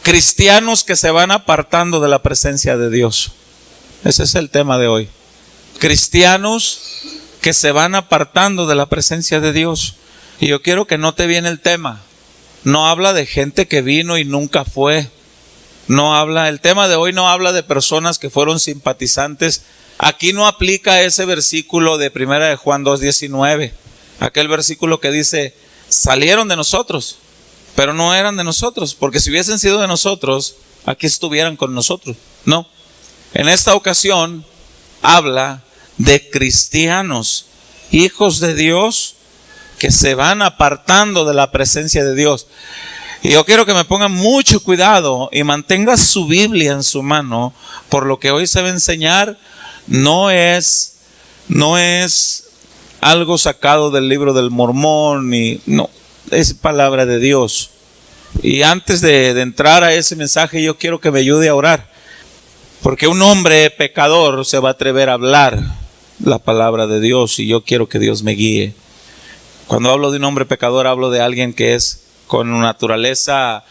Cristianos que se van apartando de la presencia de Dios. Ese es el tema de hoy. Cristianos que se van apartando de la presencia de Dios. Y yo quiero que note bien el tema. No habla de gente que vino y nunca fue. El tema de hoy no habla de personas que fueron simpatizantes. Aquí no aplica ese versículo de 1 de Juan 2:19. Aquel versículo que dice, salieron de nosotros, pero no eran de nosotros. Porque si hubiesen sido de nosotros, aquí estuvieran con nosotros. No. En esta ocasión habla de cristianos, hijos de Dios, que se van apartando de la presencia de Dios. Y yo quiero que me pongan mucho cuidado y mantenga su Biblia en su mano, por lo que hoy se va a enseñar no es algo sacado del libro del Mormón, no, es palabra de Dios. Y antes de entrar a ese mensaje, yo quiero que me ayude a orar, porque un hombre pecador se va a atrever a hablar la palabra de Dios, y yo quiero que Dios me guíe. Cuando hablo de un hombre pecador, hablo de alguien que es con naturaleza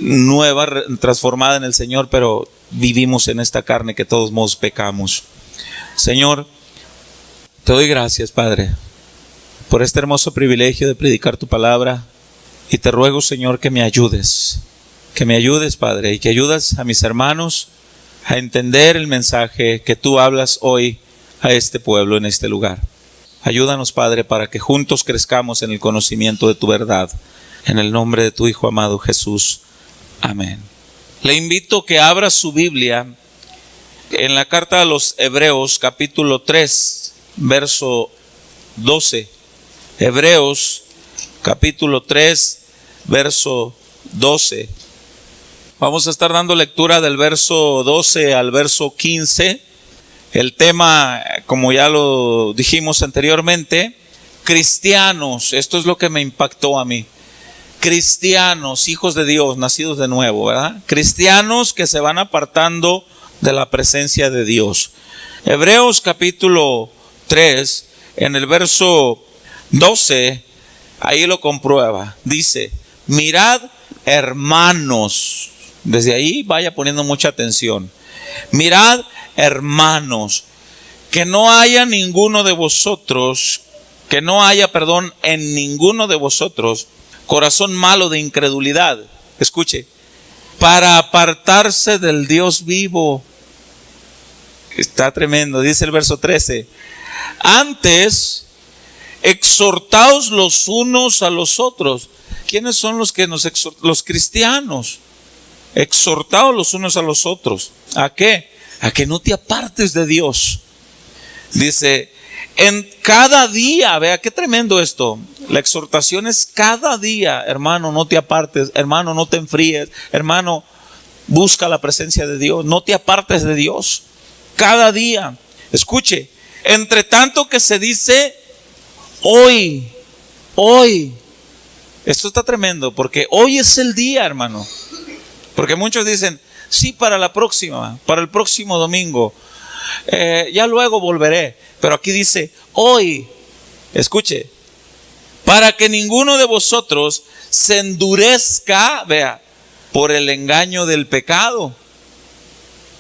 nueva, transformada en el Señor, pero vivimos en esta carne que de todos modos pecamos. Señor, te doy gracias, Padre, por este hermoso privilegio de predicar tu palabra, y te ruego, Señor, que me ayudes, Padre, y que ayudes a mis hermanos a entender el mensaje que tú hablas hoy a este pueblo en este lugar. Ayúdanos, Padre, para que juntos crezcamos en el conocimiento de tu verdad. En el nombre de tu Hijo amado Jesús. Amén. Le invito a que abra su Biblia en la carta a los Hebreos, capítulo 3, verso 12. Hebreos, capítulo 3, verso 12. Vamos a estar dando lectura del verso 12 al verso 15. El tema, como ya lo dijimos anteriormente, cristianos. Esto es lo que me impactó a mí. Cristianos, hijos de Dios, nacidos de nuevo, ¿verdad? Cristianos que se van apartando de la presencia de Dios. Hebreos capítulo 3, en el verso 12, ahí lo comprueba. Dice, mirad, hermanos. Desde ahí vaya poniendo mucha atención. Mirad, hermanos, que no haya en ninguno de vosotros corazón malo de incredulidad. Escuche, para apartarse del Dios vivo. Está tremendo, dice el verso 13. Antes, exhortaos los unos a los otros. ¿Quiénes son los que los cristianos? Exhortaos los unos a los otros. ¿A qué? A que no te apartes de Dios. Dice, en cada día, vea qué tremendo esto. La exhortación es cada día, hermano, no te apartes, hermano, no te enfríes, hermano, busca la presencia de Dios, no te apartes de Dios. Cada día, escuche, entre tanto que se dice hoy. Esto está tremendo, porque hoy es el día, hermano. Porque muchos dicen, sí, para el próximo domingo, ya luego volveré. Pero aquí dice, hoy, escuche, para que ninguno de vosotros se endurezca, vea, por el engaño del pecado.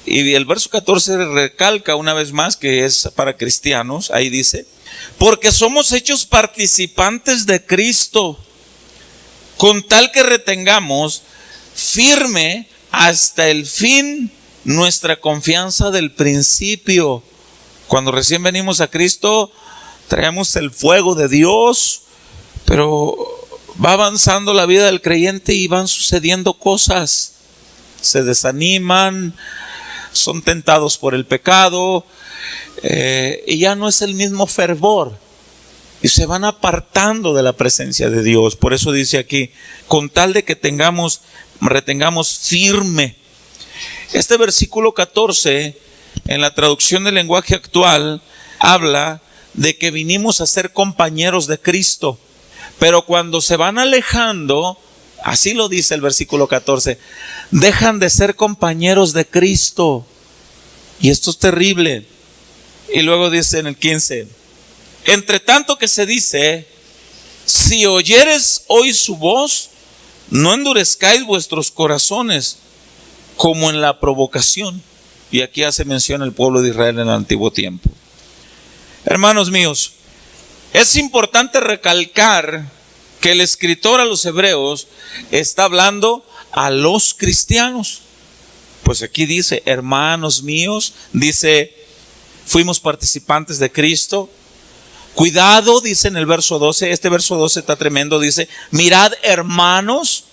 Y el verso 14 recalca una vez más que es para cristianos. Ahí dice, porque somos hechos participantes de Cristo, con tal que retengamos firme hasta el fin nuestra confianza del principio. Cuando recién venimos a Cristo, traemos el fuego de Dios, pero va avanzando la vida del creyente y van sucediendo cosas. Se desaniman, son tentados por el pecado, y ya no es el mismo fervor. Y se van apartando de la presencia de Dios. Por eso dice aquí, con tal de que retengamos firme. Este versículo 14, en la traducción del lenguaje actual, habla de que vinimos a ser compañeros de Cristo. Pero cuando se van alejando, así lo dice el versículo 14, dejan de ser compañeros de Cristo. Y esto es terrible. Y luego dice en el 15, entre tanto que se dice, si oyeres hoy su voz, no endurezcáis vuestros corazones como en la provocación. Y aquí hace mención el pueblo de Israel en el antiguo tiempo. Hermanos míos, es importante recalcar que el escritor a los hebreos está hablando a los cristianos. Pues aquí dice, hermanos míos, dice, fuimos participantes de Cristo. Cuidado, dice en el verso 12, este verso 12 está tremendo, dice, mirad, hermanos,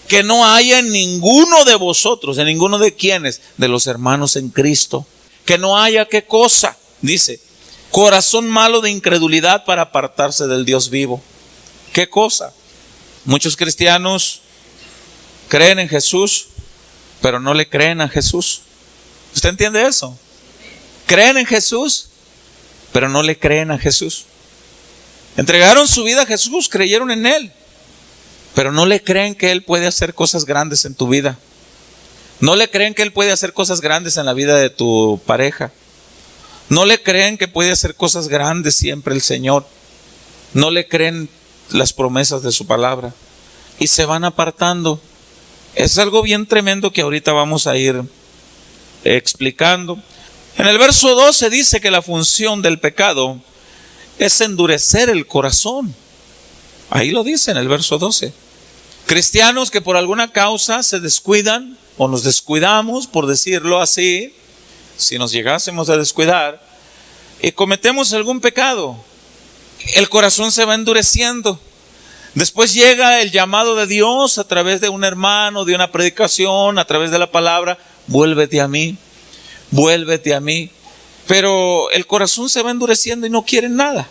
que no haya en ninguno de vosotros, en ninguno de quienes, de los hermanos en Cristo, que no haya qué cosa, dice, corazón malo de incredulidad para apartarse del Dios vivo. ¿Qué cosa? Muchos cristianos creen en Jesús, pero no le creen a Jesús. ¿Usted entiende eso? Creen en Jesús, pero no le creen a Jesús. Entregaron su vida a Jesús, creyeron en Él, pero no le creen que Él puede hacer cosas grandes en tu vida. No le creen que Él puede hacer cosas grandes en la vida de tu pareja. No le creen que puede hacer cosas grandes siempre el Señor. No le creen las promesas de su palabra y se van apartando. Es algo bien tremendo que ahorita vamos a ir explicando. En el verso 12 dice que la función del pecado es endurecer el corazón. Ahí lo dice en el verso 12. Cristianos que por alguna causa se descuidan o nos descuidamos, por decirlo así, si nos llegásemos a descuidar y cometemos algún pecado, el corazón se va endureciendo. Después llega el llamado de Dios a través de un hermano, de una predicación, a través de la palabra, vuélvete a mí, vuélvete a mí. Pero el corazón se va endureciendo y no quiere nada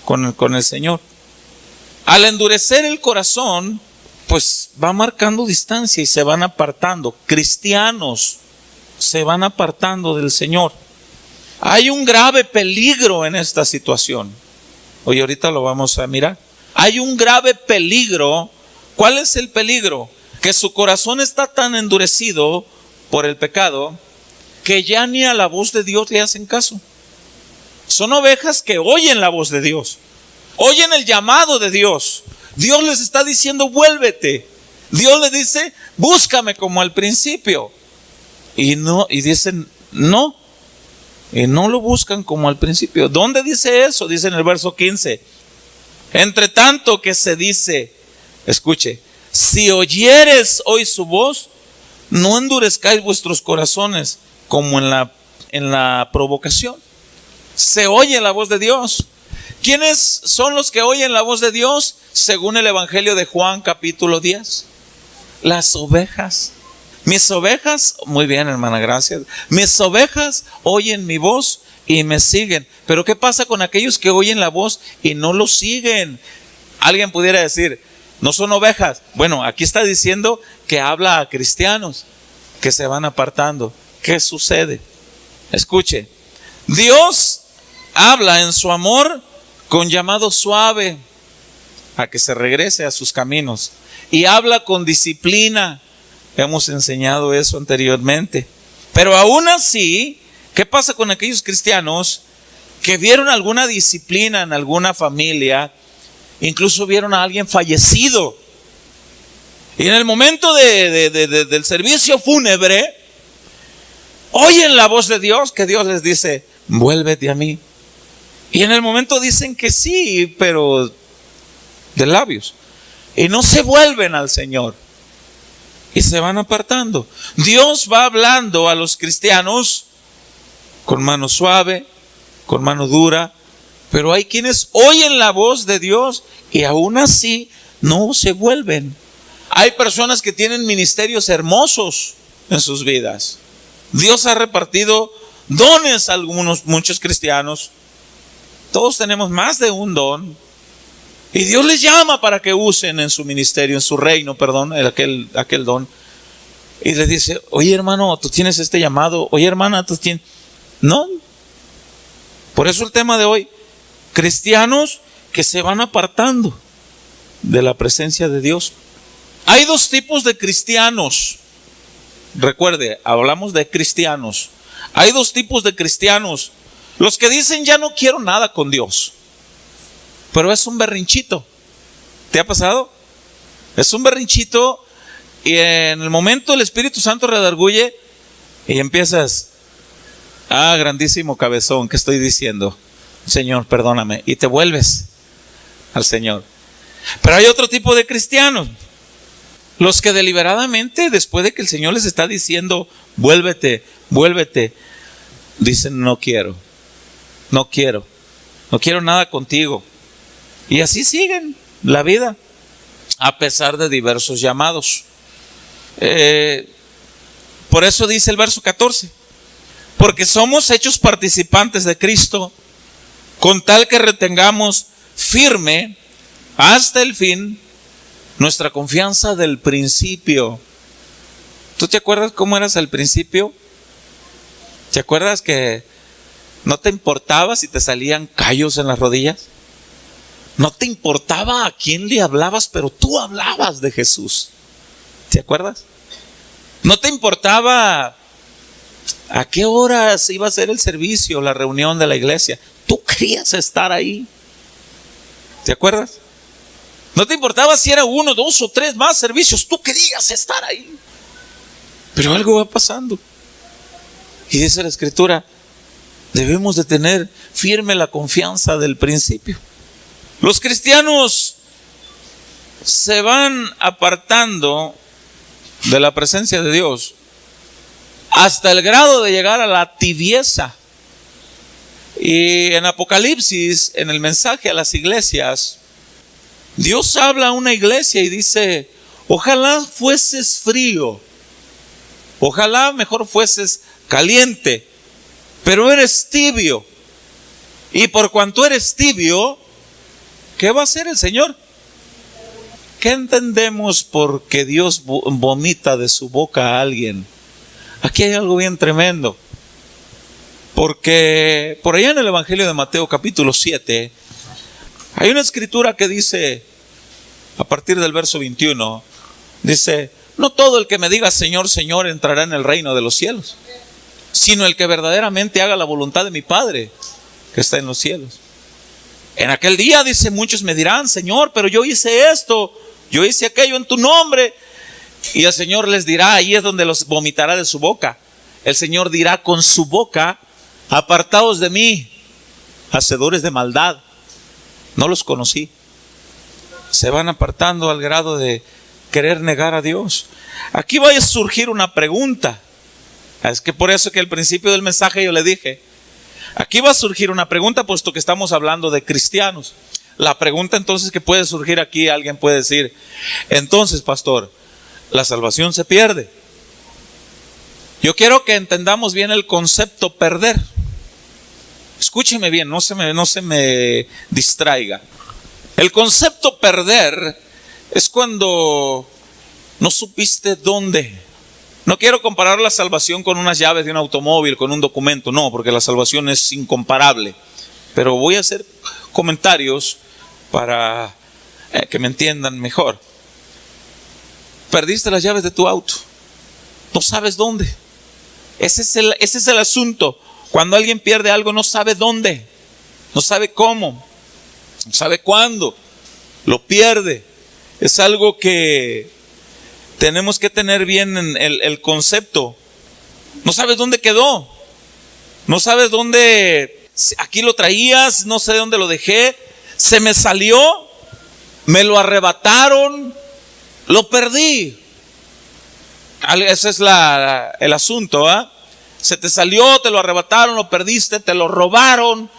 con el Señor. Al endurecer el corazón, pues va marcando distancia y se van apartando. Cristianos se van apartando del Señor. Hay un grave peligro en esta situación. Hoy ahorita lo vamos a mirar. Hay un grave peligro. ¿Cuál es el peligro? Que su corazón está tan endurecido por el pecado que ya ni a la voz de Dios le hacen caso. Son ovejas que oyen la voz de Dios, oyen el llamado de Dios. Dios les está diciendo vuélvete. Dios les dice búscame como al principio. Y dicen no. Y no lo buscan como al principio. ¿Dónde dice eso? Dice en el verso 15. Entre tanto que se dice, escuche, si oyeres hoy su voz, no endurezcáis vuestros corazones como en la provocación. Se oye la voz de Dios. ¿Quiénes son los que oyen la voz de Dios? Según el Evangelio de Juan capítulo 10. Las ovejas. Mis ovejas, muy bien hermana, gracias. Mis ovejas oyen mi voz y me siguen. Pero ¿qué pasa con aquellos que oyen la voz y no lo siguen? Alguien pudiera decir, no son ovejas. Bueno, aquí está diciendo que habla a cristianos que se van apartando. ¿Qué sucede? Escuche, Dios habla en su amor con llamado suave a que se regrese a sus caminos. Y habla con disciplina. Hemos enseñado eso anteriormente. Pero aún así, ¿qué pasa con aquellos cristianos que vieron alguna disciplina en alguna familia? Incluso vieron a alguien fallecido. Y en el momento del servicio fúnebre, oyen la voz de Dios, que Dios les dice, vuélvete a mí. Y en el momento dicen que sí, pero de labios. Y no se vuelven al Señor. Y se van apartando. Dios va hablando a los cristianos con mano suave, con mano dura. Pero hay quienes oyen la voz de Dios y aún así no se vuelven. Hay personas que tienen ministerios hermosos en sus vidas. Dios ha repartido dones a muchos cristianos. Todos tenemos más de un don. Y Dios les llama para que usen en su ministerio, en su reino, perdón, aquel don. Y les dice, oye hermano, tú tienes este llamado. Oye hermana, tú tienes... No. Por eso el tema de hoy, cristianos que se van apartando de la presencia de Dios. Hay dos tipos de cristianos. Recuerde, hablamos de cristianos. Hay dos tipos de cristianos. Los que dicen ya no quiero nada con Dios. Pero es un berrinchito. ¿Te ha pasado? Es un berrinchito y en el momento el Espíritu Santo redarguye y empiezas, grandísimo cabezón, ¿qué estoy diciendo? Señor, perdóname. Y te vuelves al Señor. Pero hay otro tipo de cristianos, los que deliberadamente, después de que el Señor les está diciendo, vuélvete, vuélvete, dicen, no quiero nada contigo. Y así siguen la vida, a pesar de diversos llamados. Por eso dice el verso 14, porque somos hechos participantes de Cristo, con tal que retengamos firme hasta el fin nuestra confianza del principio. ¿Tú te acuerdas cómo eras al principio? ¿Te acuerdas que no te importaba si te salían callos en las rodillas? No te importaba a quién le hablabas, pero tú hablabas de Jesús. ¿Te acuerdas? No te importaba a qué horas iba a ser el servicio, la reunión de la iglesia. Tú querías estar ahí. ¿Te acuerdas? No te importaba si era 1, 2 o 3 más servicios. Tú querías estar ahí. Pero algo va pasando. Y dice la Escritura, debemos de tener firme la confianza del principio. Los cristianos se van apartando de la presencia de Dios hasta el grado de llegar a la tibieza. Y en Apocalipsis, en el mensaje a las iglesias, Dios habla a una iglesia y dice, ojalá fueses frío, ojalá mejor fueses caliente, pero eres tibio. Y por cuanto eres tibio, ¿qué va a hacer el Señor? ¿Qué entendemos por que Dios vomita de su boca a alguien? Aquí hay algo bien tremendo. Porque por allá en el Evangelio de Mateo capítulo 7, hay una escritura que dice, a partir del verso 21, dice, no todo el que me diga Señor, Señor entrará en el reino de los cielos, sino el que verdaderamente haga la voluntad de mi Padre que está en los cielos. En aquel día, dice, muchos me dirán, Señor, pero yo hice esto, yo hice aquello en tu nombre. Y el Señor les dirá, ahí es donde los vomitará de su boca. El Señor dirá con su boca, apartaos de mí, hacedores de maldad, no los conocí. Se van apartando al grado de querer negar a Dios. Aquí va a surgir una pregunta. Es que por eso que al principio del mensaje yo le dije, aquí va a surgir una pregunta, puesto que estamos hablando de cristianos. La pregunta entonces que puede surgir aquí, alguien puede decir, entonces pastor, la salvación se pierde. Yo quiero que entendamos bien el concepto perder. Escúcheme bien, no se me distraiga. El concepto perder es cuando no supiste dónde. No quiero comparar la salvación con unas llaves de un automóvil, con un documento, no, porque la salvación es incomparable. Pero voy a hacer comentarios para que me entiendan mejor. Perdiste las llaves de tu auto, no sabes dónde. Ese es el asunto. Cuando alguien pierde algo, no sabe dónde, no sabe cómo, no sabe cuándo, lo pierde. Es algo que tenemos que tener bien en el concepto. No sabes dónde quedó, no sabes dónde, aquí lo traías, no sé dónde lo dejé, se me salió, me lo arrebataron, lo perdí. Ese es el asunto, Se te salió, te lo arrebataron, lo perdiste, te lo robaron,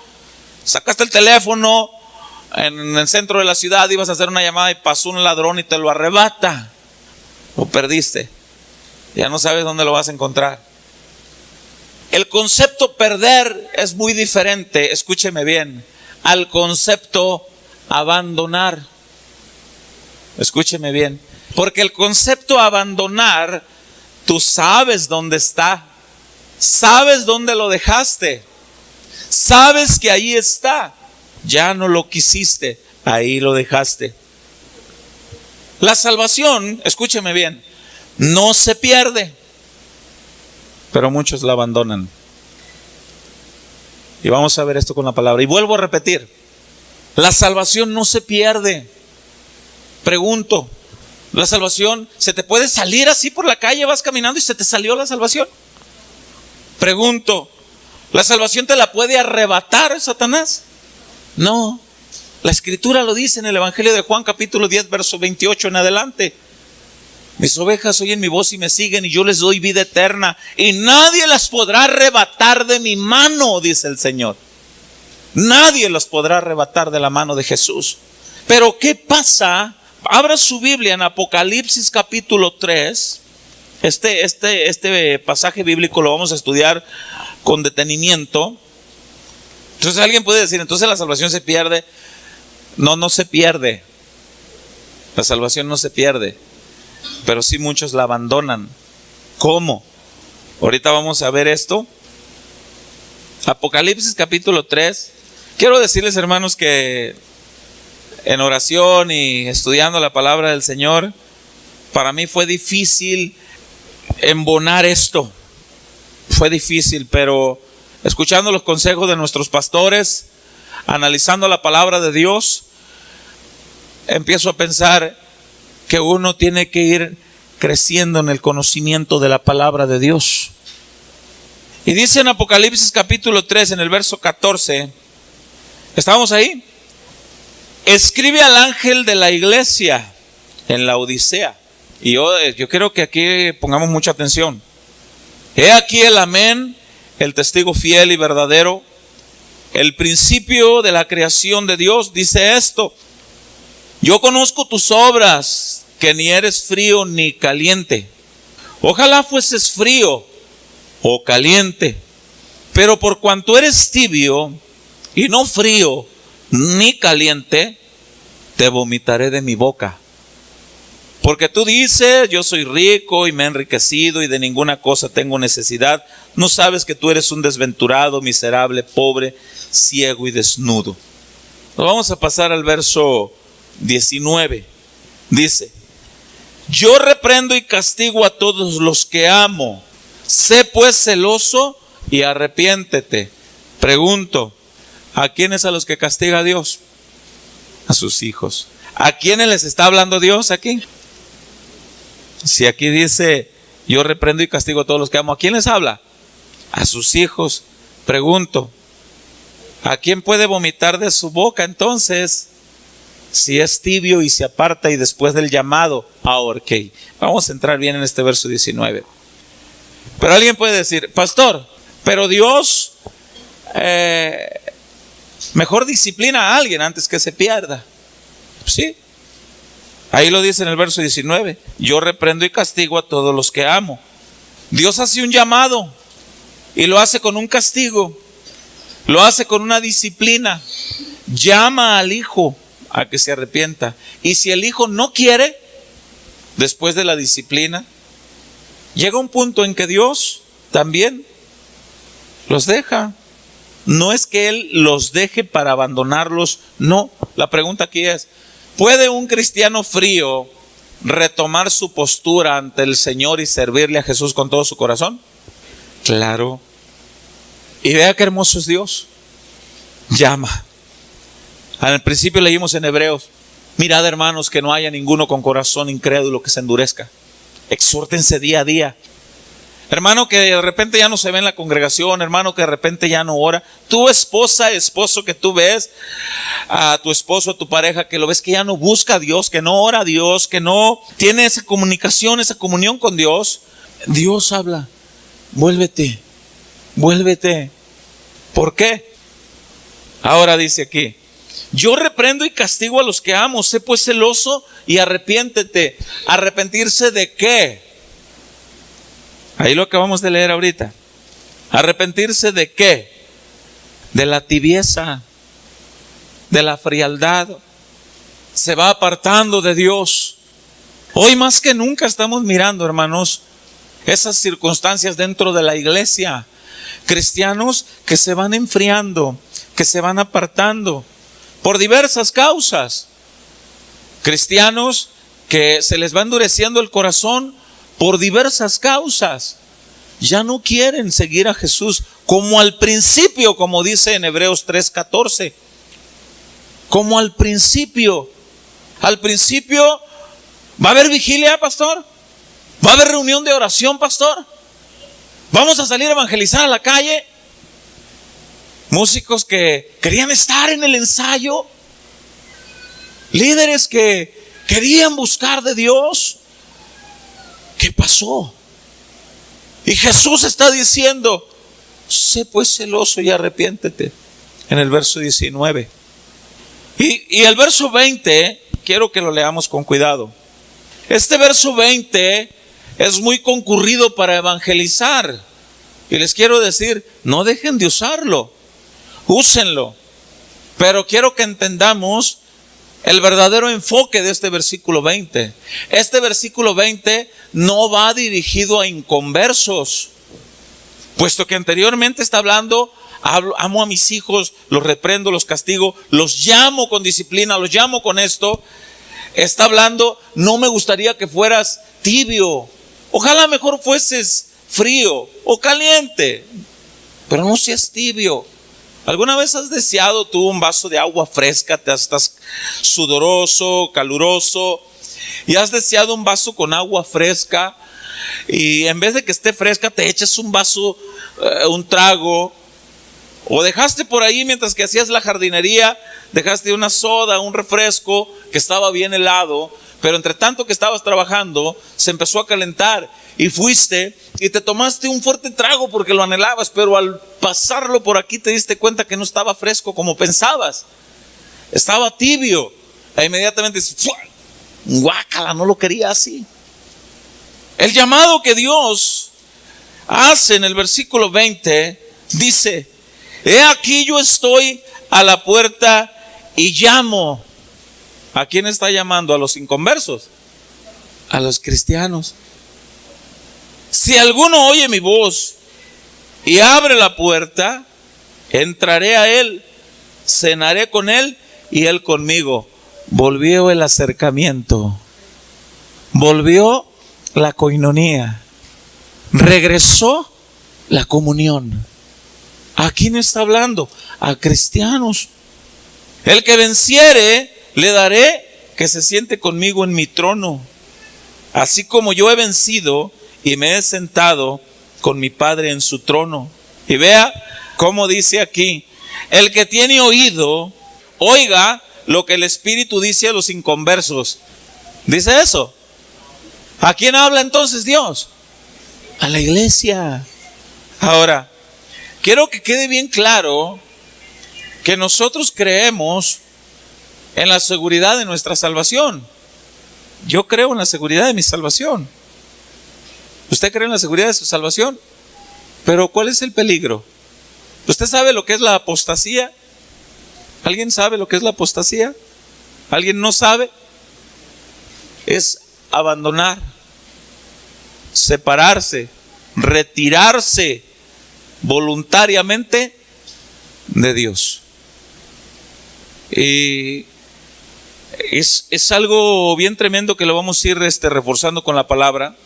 sacaste el teléfono en el centro de la ciudad, ibas a hacer una llamada y pasó un ladrón y te lo arrebata. Lo perdiste, ya no sabes dónde lo vas a encontrar. El concepto perder es muy diferente, escúcheme bien, al concepto abandonar. Escúcheme bien, porque el concepto abandonar, tú sabes dónde está, sabes dónde lo dejaste, sabes que ahí está, ya no lo quisiste, ahí lo dejaste. La salvación, escúcheme bien, no se pierde, pero muchos la abandonan. Y vamos a ver esto con la palabra. Y vuelvo a repetir, la salvación no se pierde. Pregunto, La salvación, se te puede salir así por la calle, vas caminando y se te salió la salvación. Pregunto, ¿la salvación te la puede arrebatar Satanás? No. La Escritura lo dice en el Evangelio de Juan capítulo 10 verso 28 en adelante. Mis ovejas oyen mi voz y me siguen, y yo les doy vida eterna, y nadie las podrá arrebatar de mi mano, dice el Señor. Nadie las podrá arrebatar de la mano de Jesús. Pero ¿qué pasa? Abra su Biblia en Apocalipsis capítulo 3. Este pasaje bíblico lo vamos a estudiar con detenimiento. Entonces alguien puede decir, entonces la salvación se pierde. No, no se pierde. La salvación no se pierde. Pero sí muchos la abandonan. ¿Cómo? Ahorita vamos a ver esto. Apocalipsis capítulo 3. Quiero decirles, hermanos, que en oración y estudiando la palabra del Señor, para mí fue difícil embonar esto. Fue difícil, pero escuchando los consejos de nuestros pastores, analizando la palabra de Dios, empiezo a pensar que uno tiene que ir creciendo en el conocimiento de la palabra de Dios. Y dice en Apocalipsis capítulo 3, en el verso 14, ¿estamos ahí? Escribe al ángel de la iglesia en la Odisea. Y yo quiero que aquí pongamos mucha atención. He aquí el amén, el testigo fiel y verdadero, el principio de la creación de Dios, dice esto: yo conozco tus obras, que ni eres frío ni caliente. Ojalá fueses frío o caliente, pero por cuanto eres tibio y no frío ni caliente, te vomitaré de mi boca. Porque tú dices, yo soy rico y me he enriquecido y de ninguna cosa tengo necesidad. No sabes que tú eres un desventurado, miserable, pobre, ciego y desnudo. Nos vamos a pasar al verso 19. Dice: yo reprendo y castigo a todos los que amo. Sé pues celoso y arrepiéntete. Pregunto, ¿a quiénes a los que castiga Dios? A sus hijos. ¿A quiénes les está hablando Dios aquí? Si aquí dice, yo reprendo y castigo a todos los que amo, ¿a quién les habla? A sus hijos. Pregunto, ¿a quién puede vomitar de su boca entonces? Si es tibio y se aparta y después del llamado, ok. Vamos a entrar bien en este verso 19. Pero alguien puede decir, pastor, pero Dios mejor disciplina a alguien antes que se pierda. Sí. Ahí lo dice en el verso 19. Yo reprendo y castigo a todos los que amo. Dios hace un llamado y lo hace con un castigo. Lo hace con una disciplina. Llama al hijo a que se arrepienta. Y si el hijo no quiere, después de la disciplina, llega un punto en que Dios también los deja. No es que Él los deje para abandonarlos, no. La pregunta aquí es, ¿puede un cristiano frío retomar su postura ante el Señor y servirle a Jesús con todo su corazón? Claro. Y vea qué hermoso es Dios. Llama. Al principio leímos en Hebreos: mirad, hermanos, que no haya ninguno con corazón incrédulo que se endurezca. Exhórtense día a día. Hermano que de repente ya no se ve en la congregación, hermano que de repente ya no ora. Tu esposa, esposo, que tú ves a tu esposo, a tu pareja, que lo ves que ya no busca a Dios, que no ora a Dios, que no tiene esa comunicación, esa comunión con Dios. Dios habla: vuélvete, vuélvete. ¿Por qué? Ahora dice aquí: yo reprendo y castigo a los que amo. Sé pues celoso y arrepiéntete. ¿Arrepentirse de qué? Ahí lo acabamos de leer ahorita. ¿Arrepentirse de qué? De la tibieza, de la frialdad. Se va apartando de Dios. Hoy más que nunca estamos mirando, hermanos, esas circunstancias dentro de la iglesia. Cristianos que se van enfriando, que se van apartando por diversas causas. Cristianos que se les va endureciendo el corazón por diversas causas. Ya no quieren seguir a Jesús como al principio, como dice en Hebreos 3:14. Como al principio. Al principio ¿Va a haber vigilia, pastor? ¿Va a haber reunión de oración, pastor? ¿Vamos a salir a evangelizar a la calle? Músicos que querían estar en el ensayo, líderes que querían buscar de Dios. ¿Qué pasó? Y Jesús está diciendo: sé pues celoso y arrepiéntete, en el verso 19. Y el verso 20, quiero que lo leamos con cuidado. Este verso 20 es muy concurrido para evangelizar. Y les quiero decir, no dejen de usarlo, úsenlo. Pero quiero que entendamos el verdadero enfoque de este versículo 20. Este versículo 20 no va dirigido a inconversos, puesto que anteriormente está hablando: amo a mis hijos, los reprendo, los castigo, los llamo con disciplina, los llamo con esto. Está hablando: no me gustaría que fueras tibio, ojalá mejor fueses frío o caliente, pero no seas tibio. ¿Alguna vez has deseado tú un vaso de agua fresca? Estás sudoroso, caluroso, y has deseado un vaso con agua fresca, y en vez de que esté fresca te echas un vaso, un trago. O dejaste por ahí, mientras que hacías la jardinería, dejaste una soda, un refresco que estaba bien helado, pero entre tanto que estabas trabajando se empezó a calentar, y fuiste y te tomaste un fuerte trago porque lo anhelabas, pero al pasarlo por aquí te diste cuenta que no estaba fresco como pensabas, estaba tibio. E inmediatamente dices: guácala, no lo quería así. El llamado que Dios hace en el versículo 20 dice: he aquí yo estoy a la puerta y llamo. ¿A quién está llamando? ¿A los inconversos? A los cristianos. Si alguno oye mi voz y abre la puerta, entraré a él, cenaré con él y él conmigo. Volvió el acercamiento, volvió la coinonía, regresó la comunión. ¿A quién está hablando? A cristianos. El que venciere, le daré que se siente conmigo en mi trono, así como yo he vencido y me he sentado con mi Padre en su trono. Y vea cómo dice aquí: el que tiene oído, oiga lo que el Espíritu dice a los inconversos. Dice eso. ¿A quién habla entonces Dios? A la iglesia. Ahora, quiero que quede bien claro que nosotros creemos en la seguridad de nuestra salvación. Yo creo en la seguridad de mi salvación. ¿Usted cree en la seguridad de su salvación? Pero ¿cuál es el peligro? ¿Usted sabe lo que es la apostasía? ¿Alguien sabe lo que es la apostasía? ¿Alguien no sabe? Es abandonar, separarse, retirarse voluntariamente de Dios. Y es algo bien tremendo que lo vamos a ir reforzando con la palabra.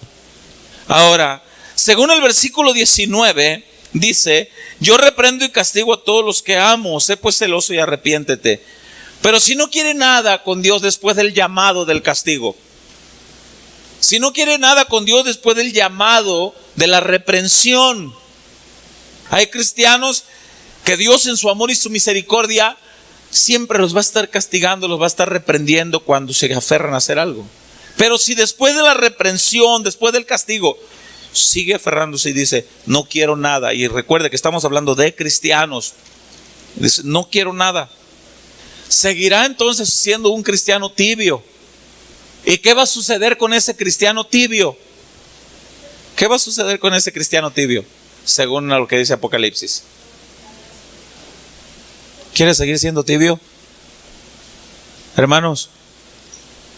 Ahora, según el versículo 19, dice: yo reprendo y castigo a todos los que amo, sé pues celoso y arrepiéntete. Pero si no quiere nada con Dios después del llamado del castigo, si no quiere nada con Dios después del llamado de la reprensión, hay cristianos que Dios en su amor y su misericordia siempre los va a estar castigando, los va a estar reprendiendo cuando se aferran a hacer algo. Pero si después de la reprensión, después del castigo, sigue aferrándose y dice: no quiero nada, y recuerde que estamos hablando de cristianos, dice: no quiero nada, seguirá entonces siendo un cristiano tibio. ¿Y qué va a suceder con ese cristiano tibio? ¿Qué va a suceder con ese cristiano tibio? Según lo que dice Apocalipsis. ¿Quiere seguir siendo tibio? Hermanos,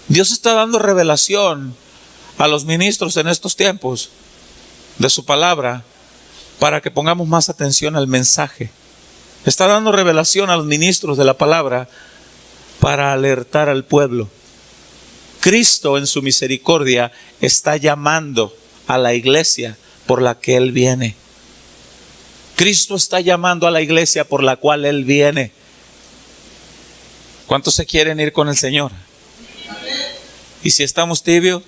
Dios está dando revelación a los ministros en estos tiempos de su palabra para que pongamos más atención al mensaje. Está dando revelación a los ministros de la palabra para alertar al pueblo. Cristo en su misericordia está llamando a la iglesia por la que Él viene. Cristo está llamando a la iglesia por la cual Él viene. ¿Cuántos se quieren ir con el Señor? ¿Y si estamos tibios?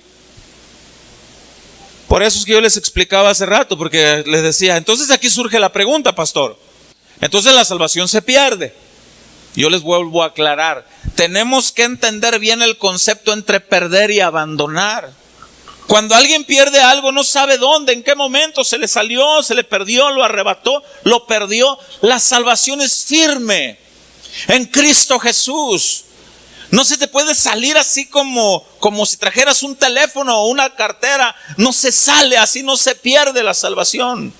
Por eso es que yo les explicaba hace rato, porque les decía, entonces aquí surge la pregunta, pastor. Entonces la salvación se pierde. Yo les vuelvo a aclarar. Tenemos que entender bien el concepto entre perder y abandonar. Cuando alguien pierde algo, no sabe dónde, en qué momento se le salió, se le perdió, lo arrebató, lo perdió. La salvación es firme en Cristo Jesús. No se te puede salir así como si trajeras un teléfono o una cartera. No se sale, así no se pierde la salvación.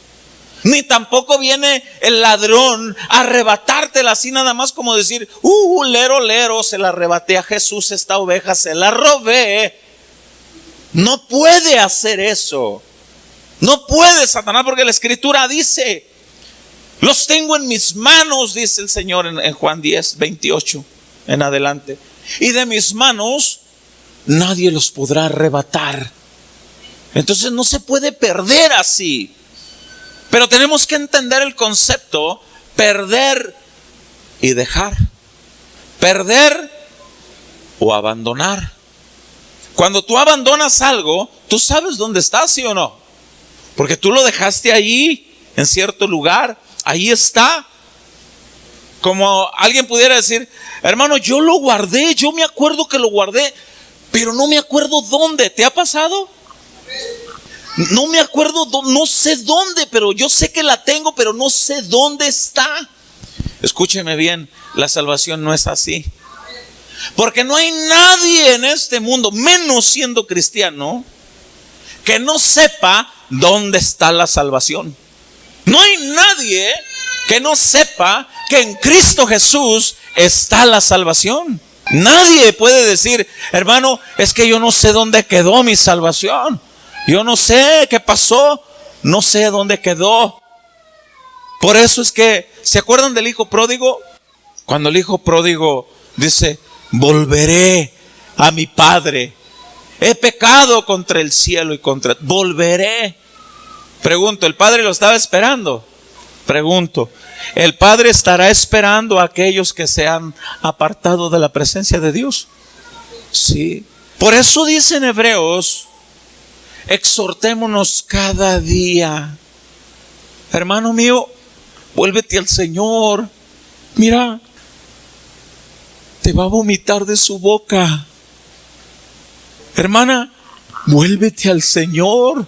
Ni tampoco viene el ladrón a arrebatártela así nada más como decir, lero, se la arrebaté a Jesús esta oveja, se la robé. No puede hacer eso. No puede Satanás, porque la Escritura dice, los tengo en mis manos, dice el Señor en Juan 10, 28 en adelante. Y de mis manos nadie los podrá arrebatar. Entonces no se puede perder así. Pero tenemos que entender el concepto perder y dejar. Perder o abandonar. Cuando tú abandonas algo, tú sabes dónde está, ¿sí o no? Porque tú lo dejaste ahí, en cierto lugar. Ahí está. Como alguien pudiera decir, hermano, yo lo guardé, yo me acuerdo que lo guardé, pero no me acuerdo dónde. ¿Te ha pasado? No me acuerdo, no sé dónde, pero yo sé que la tengo, pero no sé dónde está. Escúcheme bien, la salvación no es así. Porque no hay nadie en este mundo, menos siendo cristiano, que no sepa dónde está la salvación. No hay nadie que no sepa que en Cristo Jesús está la salvación. Nadie puede decir, hermano, es que yo no sé dónde quedó mi salvación. Yo no sé qué pasó, no sé dónde quedó. Por eso es que, ¿se acuerdan del hijo pródigo? Cuando el hijo pródigo dice, volveré a mi padre. He pecado contra el cielo y volveré. Pregunto, ¿el padre lo estaba esperando? Pregunto, ¿el padre estará esperando a aquellos que se han apartado de la presencia de Dios? Sí. Por eso dice en Hebreos, exhortémonos cada día. Hermano mío, vuélvete al Señor. Mira, te va a vomitar de su boca. Hermana, vuélvete al Señor.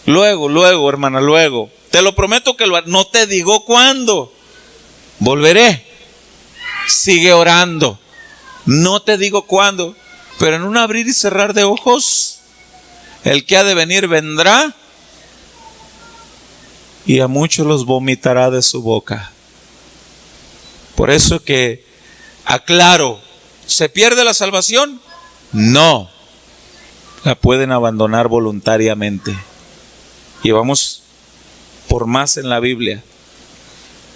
Luego, hermana, luego. Te lo prometo que no te digo cuándo. Volveré. Sigue orando. No te digo cuándo, pero en un abrir y cerrar de ojos, el que ha de venir vendrá y a muchos los vomitará de su boca. Por eso que aclaro, ¿se pierde la salvación? No, la pueden abandonar voluntariamente. Y vamos por más en la Biblia.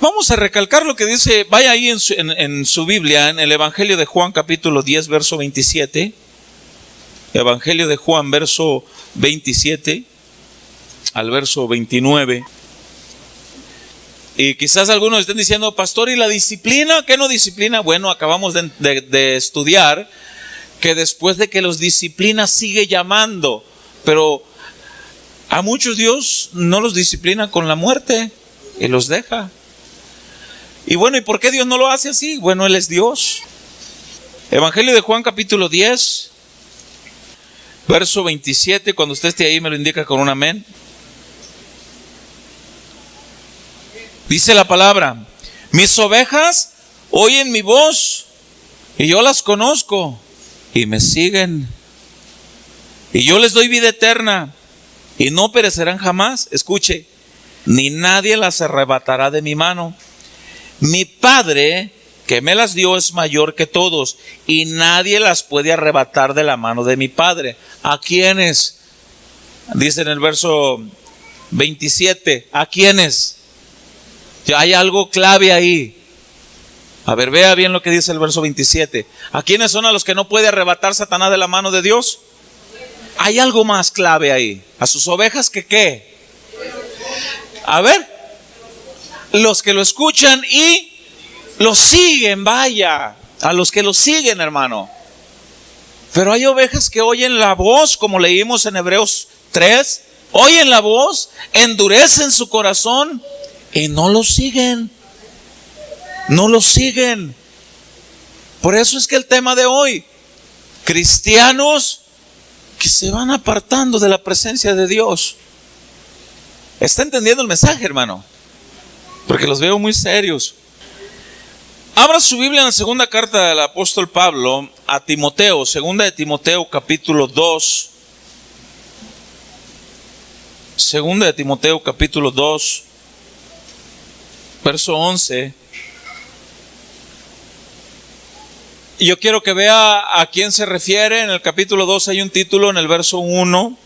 Vamos a recalcar lo que dice, vaya ahí en su Biblia, en el Evangelio de Juan capítulo 10, verso 27. Evangelio de Juan, verso 27 al verso 29. Y quizás algunos estén diciendo, pastor, ¿y la disciplina? ¿Qué no disciplina? Bueno, acabamos de estudiar que después de que los disciplina sigue llamando, pero a muchos Dios no los disciplina con la muerte y los deja. Y bueno, ¿y por qué Dios no lo hace así? Bueno, Él es Dios. Evangelio de Juan capítulo 10, verso 27, cuando usted esté ahí me lo indica con un amén. Dice la palabra, mis ovejas oyen mi voz y yo las conozco y me siguen. Y yo les doy vida eterna y no perecerán jamás. Escuche, ni nadie las arrebatará de mi mano. Mi Padre que me las dio es mayor que todos y nadie las puede arrebatar de la mano de mi Padre. ¿A quiénes? Dice en el verso 27, ¿a quiénes? Ya hay algo clave ahí. A ver, vea bien lo que dice el verso 27. ¿A quiénes son a los que no puede arrebatar Satanás de la mano de Dios? Hay algo más clave ahí. ¿A sus ovejas que qué? A ver, los que lo escuchan y lo siguen, vaya. A los que lo siguen, hermano. Pero hay ovejas que oyen la voz, como leímos en Hebreos 3, oyen la voz, endurecen su corazón y no lo siguen. No lo siguen. Por eso es que el tema de hoy, cristianos que se van apartando de la presencia de Dios. ¿Está entendiendo el mensaje, hermano? Porque los veo muy serios. Abra su Biblia en la segunda carta del apóstol Pablo a Timoteo, segunda de Timoteo capítulo 2. Segunda de Timoteo capítulo 2, verso 11. Y yo quiero que vea a quién se refiere. En el capítulo 2 hay un título en el verso 1.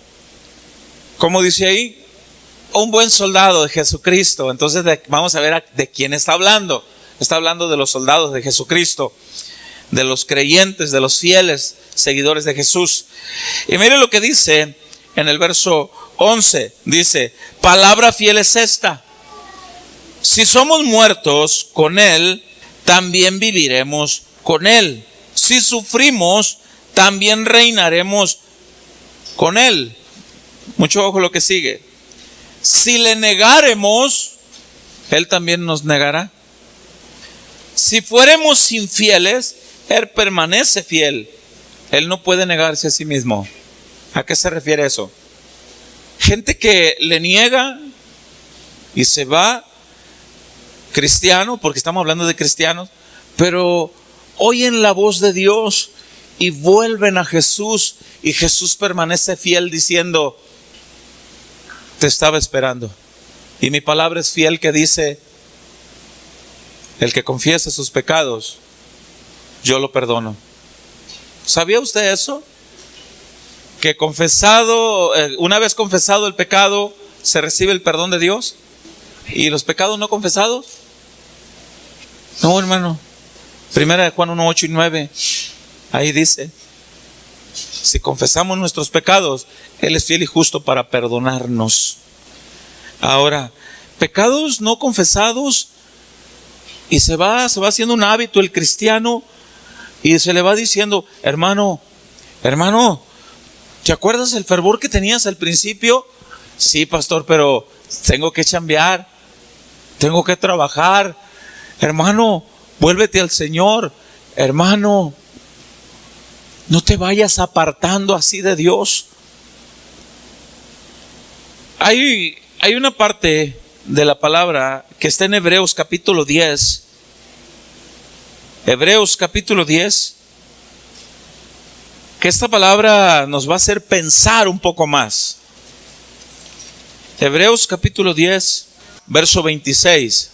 ¿Cómo dice ahí? Un buen soldado de Jesucristo. Entonces vamos a ver de quién está hablando. Está hablando de los soldados de Jesucristo, de los creyentes, de los fieles seguidores de Jesús. Y mire lo que dice en el verso 11. Dice, palabra fiel es esta: si somos muertos con Él, también viviremos con Él. Si sufrimos, también reinaremos con Él. Mucho ojo lo que sigue. Si le negáremos, Él también nos negará. Si fuéramos infieles, Él permanece fiel. Él no puede negarse a sí mismo. ¿A qué se refiere eso? Gente que le niega y se va, cristiano, porque estamos hablando de cristianos, pero oyen la voz de Dios y vuelven a Jesús, y Jesús permanece fiel diciendo, te estaba esperando. Y mi palabra es fiel, que dice, el que confiesa sus pecados, yo lo perdono. ¿Sabía usted eso? Que confesado, una vez confesado el pecado, se recibe el perdón de Dios. ¿Y los pecados no confesados? No, hermano. Primera de Juan 1, 8 y 9. Ahí dice, si confesamos nuestros pecados, Él es fiel y justo para perdonarnos. Ahora, pecados no confesados, y se va haciendo un hábito el cristiano, y se le va diciendo, hermano, ¿te acuerdas el fervor que tenías al principio? Sí, pastor, pero tengo que chambear, tengo que trabajar. Hermano, vuélvete al Señor. Hermano, no te vayas apartando así de Dios. Hay una parte de la palabra que está en Hebreos capítulo 10. Hebreos capítulo 10. Que esta palabra nos va a hacer pensar un poco más. Hebreos capítulo 10, verso 26.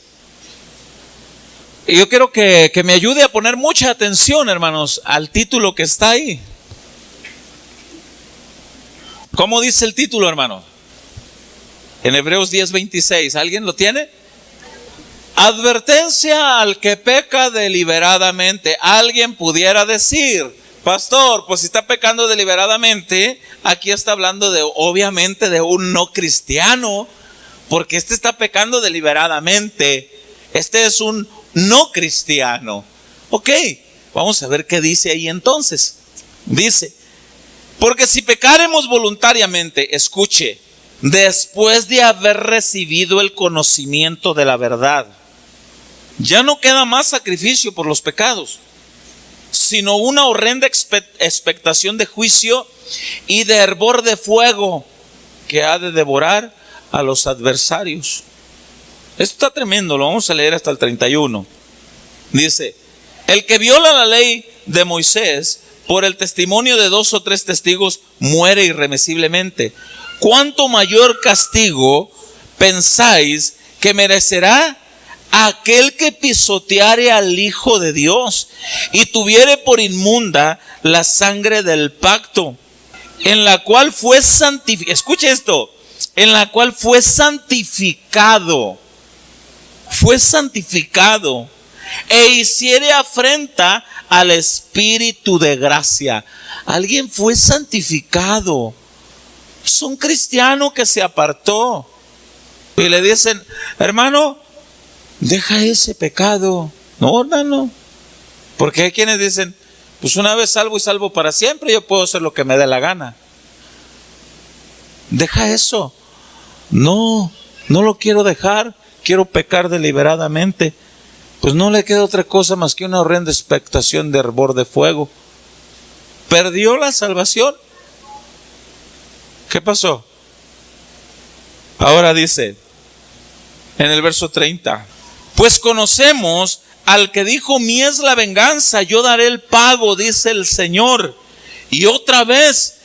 Y yo quiero que me ayude a poner mucha atención, hermanos, al título que está ahí. ¿Cómo dice el título, hermano? En Hebreos 10, 26. ¿Alguien lo tiene? Advertencia al que peca deliberadamente. Alguien pudiera decir, pastor, pues si está pecando deliberadamente, aquí está hablando obviamente de un no cristiano, porque este está pecando deliberadamente. Este es un no cristiano. Ok, vamos a ver qué dice ahí entonces. Dice, porque si pecaremos voluntariamente, escuche, después de haber recibido el conocimiento de la verdad, ya no queda más sacrificio por los pecados, sino una horrenda expectación de juicio y de hervor de fuego que ha de devorar a los adversarios. Esto está tremendo, lo vamos a leer hasta el 31. Dice, el que viola la ley de Moisés por el testimonio de 2 o 3 testigos muere irremisiblemente. ¿Cuánto mayor castigo pensáis que merecerá aquel que pisoteare al Hijo de Dios y tuviere por inmunda la sangre del pacto, en la cual fue santificado? Escuche esto, en la cual fue santificado e hiciere afrenta al Espíritu de gracia. Alguien fue santificado. Es un cristiano que se apartó. Y le dicen, hermano, deja ese pecado. No, hermano. Porque hay quienes dicen, Pues una vez salvo y salvo para siempre, yo puedo hacer lo que me dé la gana. Deja eso. No lo quiero dejar, quiero pecar deliberadamente. Pues no le queda otra cosa más que una horrenda expectación de hervor de fuego. ¿Perdió la salvación? ¿Qué pasó? Ahora dice, en el verso 30, pues conocemos al que dijo, mía es la venganza, yo daré el pago, dice el Señor. Y otra vez,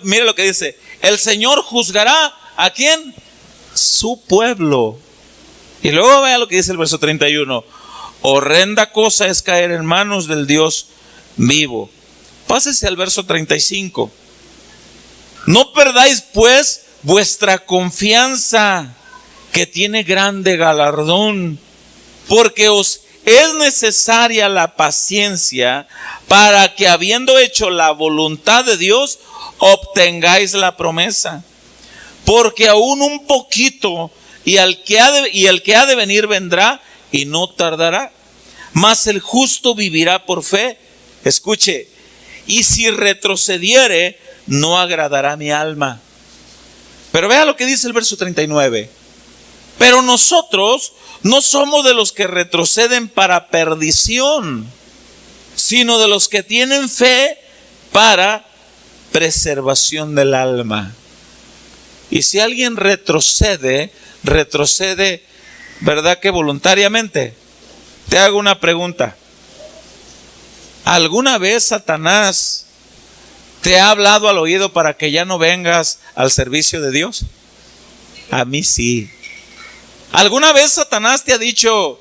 mire lo que dice, el Señor juzgará, ¿a quién? Su pueblo. Y luego vea lo que dice el verso 31, horrenda cosa es caer en manos del Dios vivo. Pásese al verso 35. No perdáis pues vuestra confianza, que tiene grande galardón, porque os es necesaria la paciencia para que, habiendo hecho la voluntad de Dios, obtengáis la promesa. Porque aún un poquito, y el que ha de venir vendrá y no tardará, mas el justo vivirá por fe. Escuche, y si retrocediere, no agradará mi alma. Pero vea lo que dice el verso 39. Pero nosotros no somos de los que retroceden para perdición, sino de los que tienen fe para preservación del alma. Y si alguien retrocede, ¿verdad que voluntariamente? Te hago una pregunta. ¿Alguna vez Satanás te ha hablado al oído para que ya no vengas al servicio de Dios? A mí sí. ¿Alguna vez Satanás te ha dicho,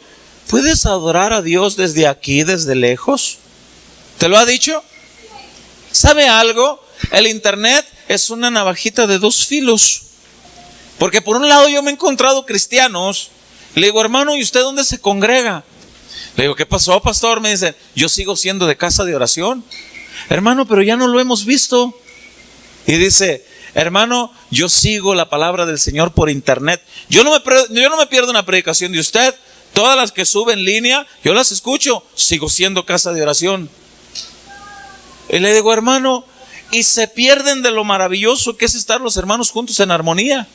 puedes adorar a Dios desde aquí, desde lejos? ¿Te lo ha dicho? ¿Sabe algo? El internet es una navajita de dos filos. Porque por un lado yo me he encontrado cristianos, le digo, hermano, ¿y usted dónde se congrega? Le digo, ¿qué pasó, pastor? Me dicen, yo sigo siendo de casa de oración. Hermano, pero ya no lo hemos visto. Y dice, hermano, yo sigo la palabra del Señor por internet. Yo no me pierdo una predicación de usted. Todas las que sube en línea, yo las escucho. Sigo siendo casa de oración. Y le digo, hermano, y se pierden de lo maravilloso que es estar los hermanos juntos en armonía.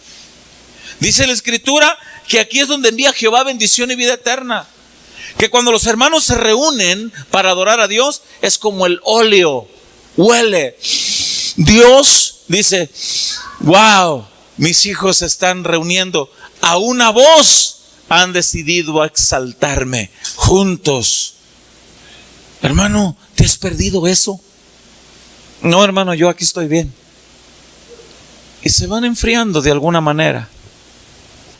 Dice la Escritura que aquí es donde envía Jehová bendición y vida eterna. Que cuando los hermanos se reúnen para adorar a Dios, es como el óleo, huele. Dios dice, wow, mis hijos se están reuniendo, a una voz han decidido exaltarme juntos. Hermano, ¿te has perdido eso? No, hermano, yo aquí estoy bien. Y se van enfriando de alguna manera.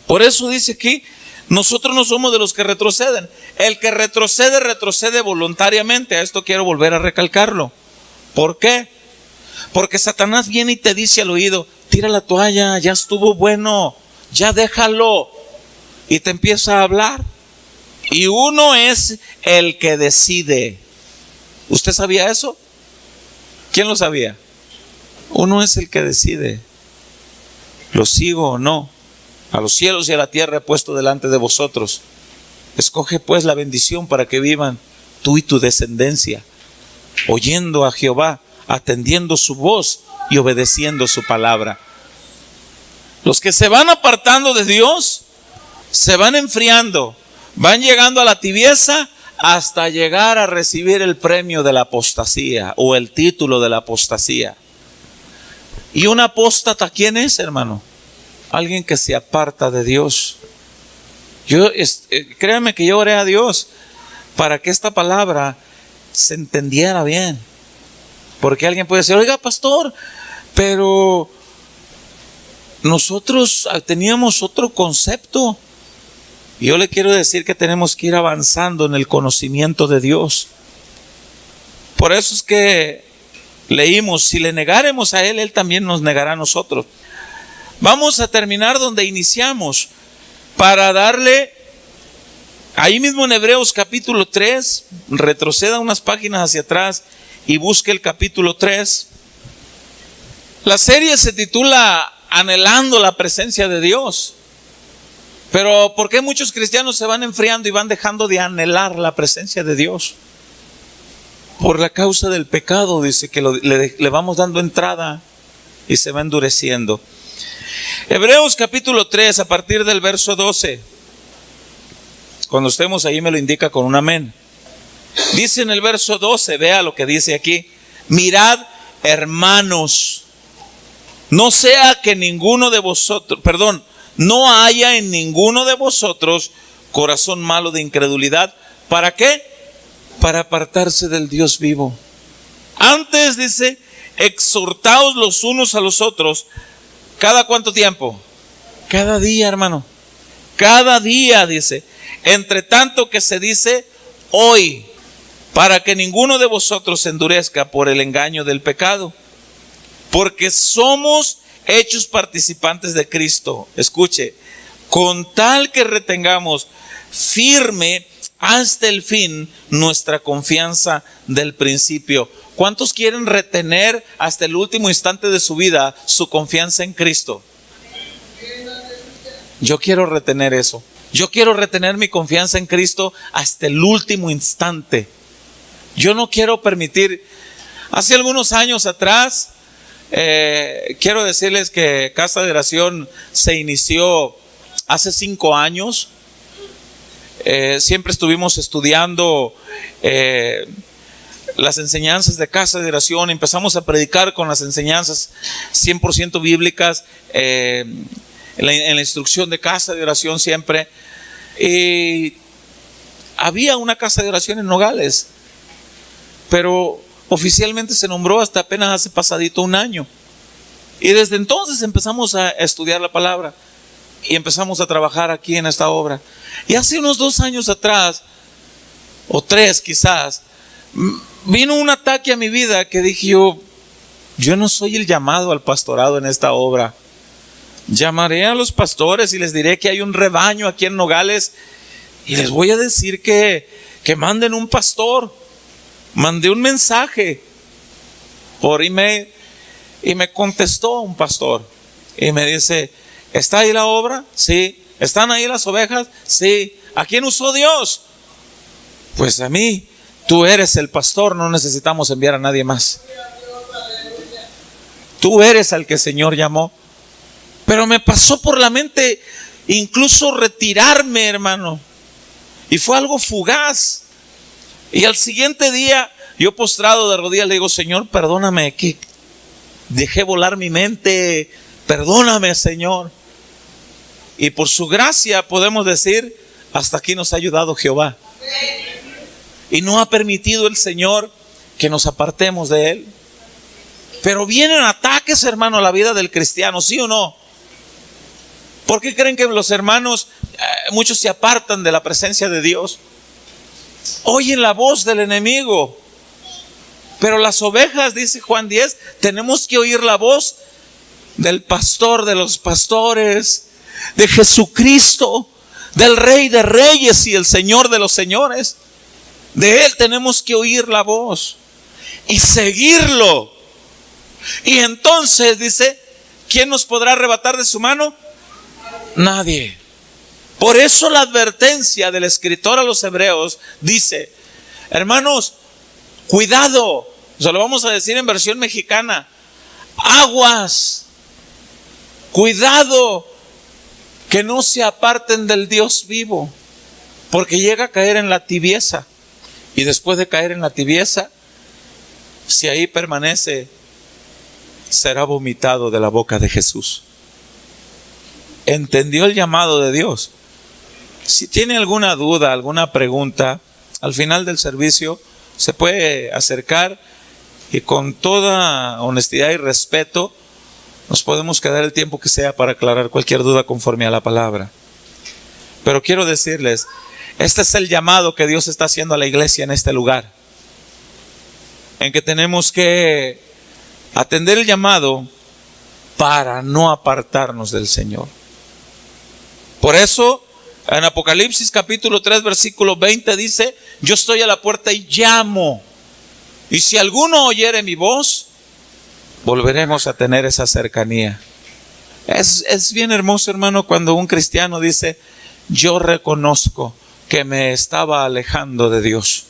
Por eso dice aquí, nosotros no somos de los que retroceden. El que retrocede, retrocede voluntariamente. A esto quiero volver a recalcarlo. ¿Por qué? Porque Satanás viene y te dice al oído, tira la toalla, ya estuvo bueno, ya déjalo. Y te empieza a hablar. Y uno es el que decide. ¿Usted sabía eso? ¿Quién lo sabía? Uno es el que decide. ¿Lo sigo o no? A los cielos y a la tierra he puesto delante de vosotros. Escoge pues la bendición para que vivan tú y tu descendencia, oyendo a Jehová, atendiendo su voz y obedeciendo su palabra. Los que se van apartando de Dios, se van enfriando, van llegando a la tibieza hasta llegar a recibir el premio de la apostasía o el título de la apostasía. ¿Y un apóstata quién es, hermano? Alguien que se aparta de Dios. Créame que yo oré a Dios para que esta palabra se entendiera bien. Porque alguien puede decir, oiga, pastor, pero nosotros teníamos otro concepto. Y yo le quiero decir que tenemos que ir avanzando en el conocimiento de Dios. Por eso es que leímos, si le negáremos a Él, Él también nos negará a nosotros. Vamos a terminar donde iniciamos para darle, ahí mismo en Hebreos capítulo 3, retroceda unas páginas hacia atrás y busque el capítulo 3. La serie se titula Anhelando la presencia de Dios. Pero ¿por qué muchos cristianos se van enfriando y van dejando de anhelar la presencia de Dios? Por la causa del pecado, dice que le vamos dando entrada y se va endureciendo. Hebreos capítulo 3, a partir del verso 12. Cuando estemos ahí me lo indica con un amén. Dice en el verso 12, vea lo que dice aquí: mirad, hermanos, no sea que ninguno de vosotros, no haya en ninguno de vosotros corazón malo de incredulidad. ¿Para qué? Para apartarse del Dios vivo. Antes, dice, exhortaos los unos a los otros. ¿Cada cuánto tiempo? Cada día, hermano. Cada día, dice. Entre tanto que se dice hoy, para que ninguno de vosotros se endurezca por el engaño del pecado. Porque somos hechos participantes de Cristo. Escuche, con tal que retengamos firme hasta el fin nuestra confianza del principio. ¿Cuántos quieren retener hasta el último instante de su vida su confianza en Cristo? Yo quiero retener eso. Yo quiero retener mi confianza en Cristo hasta el último instante. Yo no quiero permitir. Hace algunos años atrás, quiero decirles que Casa de Oración se inició hace 5 años. Siempre estuvimos estudiando las enseñanzas de Casa de Oración. Empezamos a predicar con las enseñanzas 100% bíblicas, en la instrucción de Casa de Oración siempre. Y había una Casa de Oración en Nogales, pero oficialmente se nombró hasta apenas hace pasadito un año. Y desde entonces empezamos a estudiar la palabra y empezamos a trabajar aquí en esta obra. Y hace unos 2 años atrás, o 3 quizás, vino un ataque a mi vida que dije yo no soy el llamado al pastorado en esta obra. Llamaré a los pastores y les diré que hay un rebaño aquí en Nogales y les voy a decir que manden un pastor. Mandé un mensaje por email y me contestó un pastor y me dice: ¿está ahí la obra? Sí. ¿Están ahí las ovejas? Sí. ¿A quién usó Dios? Pues a mí. Tú eres el pastor, no necesitamos enviar a nadie más. Tú eres al que el Señor llamó. Pero me pasó por la mente incluso retirarme, hermano. Y fue algo fugaz. Y al siguiente día, yo postrado de rodillas le digo: Señor, perdóname, que dejé volar mi mente. Perdóname, Señor. Y por su gracia podemos decir: hasta aquí nos ha ayudado Jehová. Y no ha permitido el Señor que nos apartemos de Él. Pero vienen ataques, hermano, a la vida del cristiano, ¿sí o no? ¿Por qué creen que los hermanos, muchos se apartan de la presencia de Dios? Oyen la voz del enemigo. Pero las ovejas, dice Juan 10, tenemos que oír la voz del pastor de los pastores, de Jesucristo, del Rey de Reyes y el Señor de los señores. De Él tenemos que oír la voz y seguirlo. Y entonces dice: ¿quién nos podrá arrebatar de su mano? Nadie. Por eso la advertencia del escritor a los hebreos dice: hermanos, cuidado. Se lo vamos a decir en versión mexicana: aguas, cuidado, que no se aparten del Dios vivo, porque llega a caer en la tibieza. Y después de caer en la tibieza, si ahí permanece, será vomitado de la boca de Jesús. ¿Entendió el llamado de Dios? Si tiene alguna duda, alguna pregunta, al final del servicio se puede acercar y con toda honestidad y respeto nos podemos quedar el tiempo que sea para aclarar cualquier duda conforme a la palabra. Pero quiero decirles, este es el llamado que Dios está haciendo a la iglesia en este lugar, en que tenemos que atender el llamado para no apartarnos del Señor. Por eso en Apocalipsis capítulo 3 versículo 20 dice: yo estoy a la puerta y llamo, y si alguno oyere mi voz, volveremos a tener esa cercanía. Es bien hermoso, hermano, cuando un cristiano dice: yo reconozco que me estaba alejando de Dios.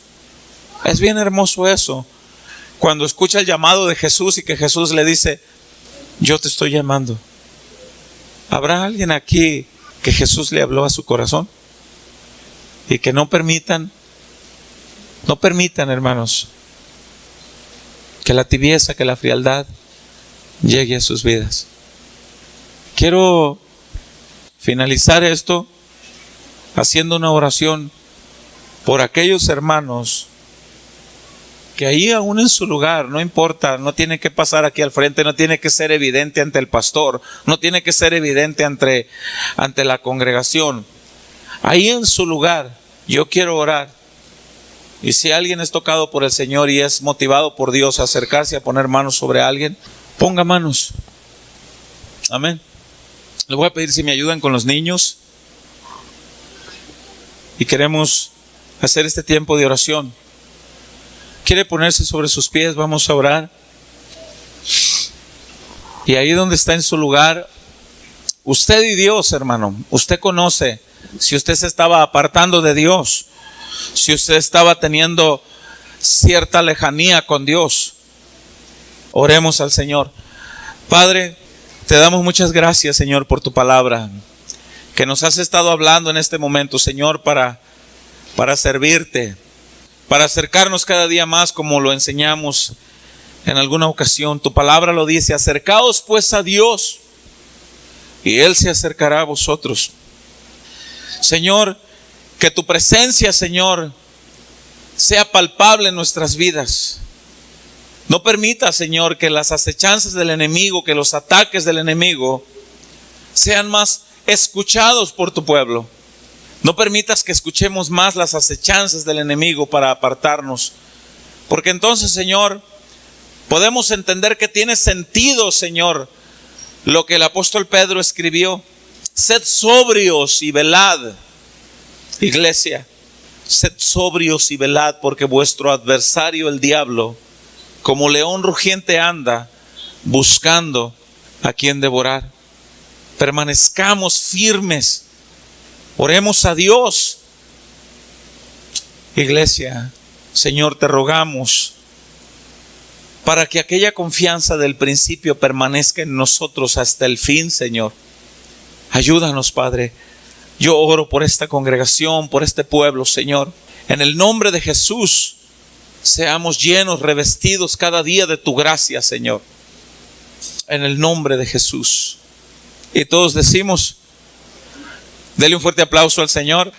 Es bien hermoso eso. Cuando escucha el llamado de Jesús y que Jesús le dice: yo te estoy llamando. ¿Habrá alguien aquí que Jesús le habló a su corazón? Y que no permitan, hermanos, que la tibieza, que la frialdad llegue a sus vidas. Quiero finalizar esto haciendo una oración por aquellos hermanos que ahí aún en su lugar, no importa, no tiene que pasar aquí al frente, no tiene que ser evidente ante el pastor, no tiene que ser evidente ante la congregación. Ahí en su lugar, yo quiero orar. Y si alguien es tocado por el Señor y es motivado por Dios a acercarse a poner manos sobre alguien, ponga manos. Amén. Les voy a pedir si me ayudan con los niños. Y queremos hacer este tiempo de oración. ¿Quiere ponerse sobre sus pies? Vamos a orar. Y ahí donde está en su lugar, usted y Dios, hermano, usted conoce si usted se estaba apartando de Dios, si usted estaba teniendo cierta lejanía con Dios. Oremos al Señor. Padre, te damos muchas gracias, Señor, por tu palabra que nos has estado hablando en este momento, Señor, para servirte, para acercarnos cada día más como lo enseñamos en alguna ocasión. Tu palabra lo dice: acercaos pues a Dios y Él se acercará a vosotros. Señor, que tu presencia, Señor, sea palpable en nuestras vidas. No permita, Señor, que las acechanzas del enemigo, que los ataques del enemigo sean más escuchados por tu pueblo. No permitas que escuchemos más las acechanzas del enemigo para apartarnos. Porque entonces, Señor, podemos entender que tiene sentido, Señor, lo que el apóstol Pedro escribió: sed sobrios y velad. Iglesia, sed sobrios y velad, porque vuestro adversario, el diablo, como león rugiente anda buscando a quien devorar. Permanezcamos firmes. Oremos a Dios. Iglesia, Señor, te rogamos para que aquella confianza del principio permanezca en nosotros hasta el fin, Señor. Ayúdanos, Padre. Yo oro por esta congregación, por este pueblo, Señor. En el nombre de Jesús, seamos llenos, revestidos cada día de tu gracia, Señor. En el nombre de Jesús. Y todos decimos: dele un fuerte aplauso al Señor.